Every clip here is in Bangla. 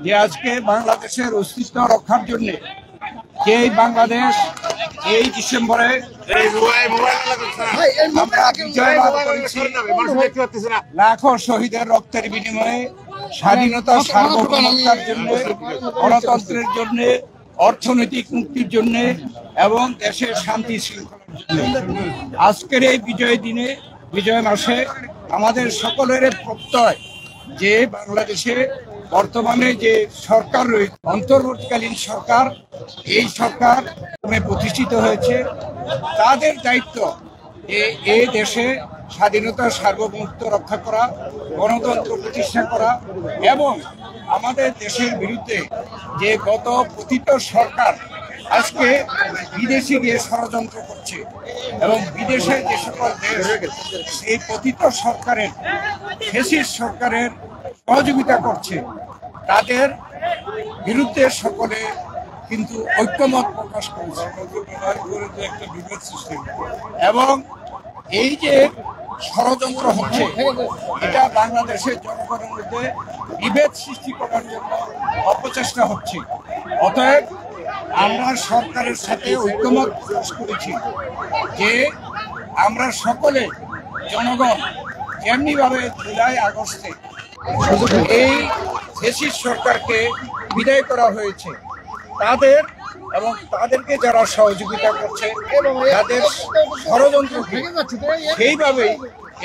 যে আজকে বাংলাদেশের অস্তিত্ব রক্ষার জন্য যেই বাংলাদেশ এই ডিসেম্বরে আমরা বিজয় লাভ করেছি, লাখো শহীদের রক্তের বিনিময়ে স্বাধীনতা সার্বভৌমত্বের জন্য, গণতন্ত্রের জন্য, অর্থনৈতিক মুক্তির জন্য এবং দেশের শান্তি শৃঙ্খলার জন্য আজকের এই বিজয় দিনে, বিজয় মাসে আমাদের সকলের প্রত্যয় যে বাংলাদেশে বর্তমানে যে সরকার রয়েছে, অন্তর্বর্তীকালীন সরকার, এই সরকার প্রতিষ্ঠিত হয়েছে, তাদের দায়িত্ব এই দেশে স্বাধীনতা সার্বভৌমত্ব রক্ষা করা, গণতন্ত্র প্রতিষ্ঠা করা এবং আমাদের দেশের বিরুদ্ধে যে গত পতিত সরকার আজকে বিদেশে গিয়ে ষড়যন্ত্র করছে এবং বিদেশের যে সকল দেশ সেই পতিত সরকারের, ফ্যাসিস্ট সরকারের সহযোগিতা করছে, তাদের বিরুদ্ধে সকলে কিন্তু ঐক্যমত প্রকাশ করেছে একটা বিভেদ সৃষ্টি এবং এই যে ষড়যন্ত্র হচ্ছে এটা বাংলাদেশের জনগণের মধ্যে বিভেদ সৃষ্টি করার জন্য অপচেষ্টা হচ্ছে। অতএব আমরা সরকারের সাথে ঐক্যমত প্রকাশ করেছি যে আমরা সকলে জনগণ যেমনিভাবে জুলাই আগস্টে এই ফ্যাসিস্ট সরকারকে বিদায় করা হয়েছে, তাদের এবং তাদেরকে যারা সহযোগিতা করছে তাদের ষড়যন্ত্রকে সেইভাবেই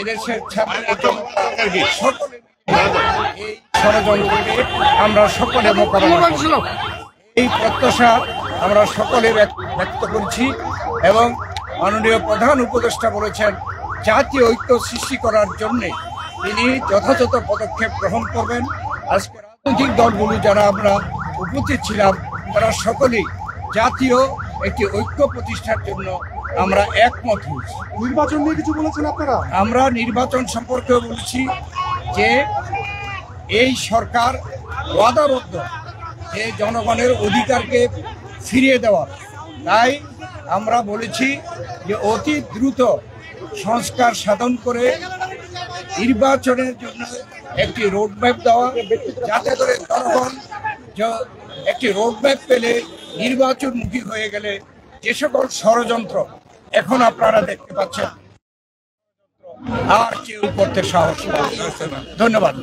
এদেশের সকলে এই ষড়যন্ত্রকে আমরা সকলে মোকাবিলা করব, এই প্রত্যাশা আমরা সকলে ব্যক্ত করছি। এবং মাননীয় প্রধান উপদেষ্টা বলেছেন জাতীয় ঐক্য সৃষ্টি করার জন্যে তিনি যথাযথ পদক্ষেপ গ্রহণ করবেন। আজকে রাজনৈতিক দলগুলো যারা আমরা উপস্থিত ছিলাম তারা সকলেই জাতীয় একটি ঐক্য প্রতিষ্ঠার জন্য আমরা একমত হয়েছি। নির্বাচন নিয়ে কিছু বলেছেন আপনারা? আমরা নির্বাচন সম্পর্কেও বলেছি যে এই সরকার ওয়াদাবদ্ধ যে জনগণের অধিকারকে ফিরিয়ে দেওয়ার, তাই আমরা বলেছি যে অতি দ্রুত সংস্কার সাধন করে নির্বাচনের জন্য একটি রোডম্যাপ দেওয়া, যাতে করে জনগণ একটি রোডম্যাপ পেলে নির্বাচনমুখী হয়ে গেলে যে সকল ষড়যন্ত্র এখন আপনারা দেখতে পাচ্ছেন আর কেউ করতে সাহস পাচ্ছে না। ধন্যবাদ।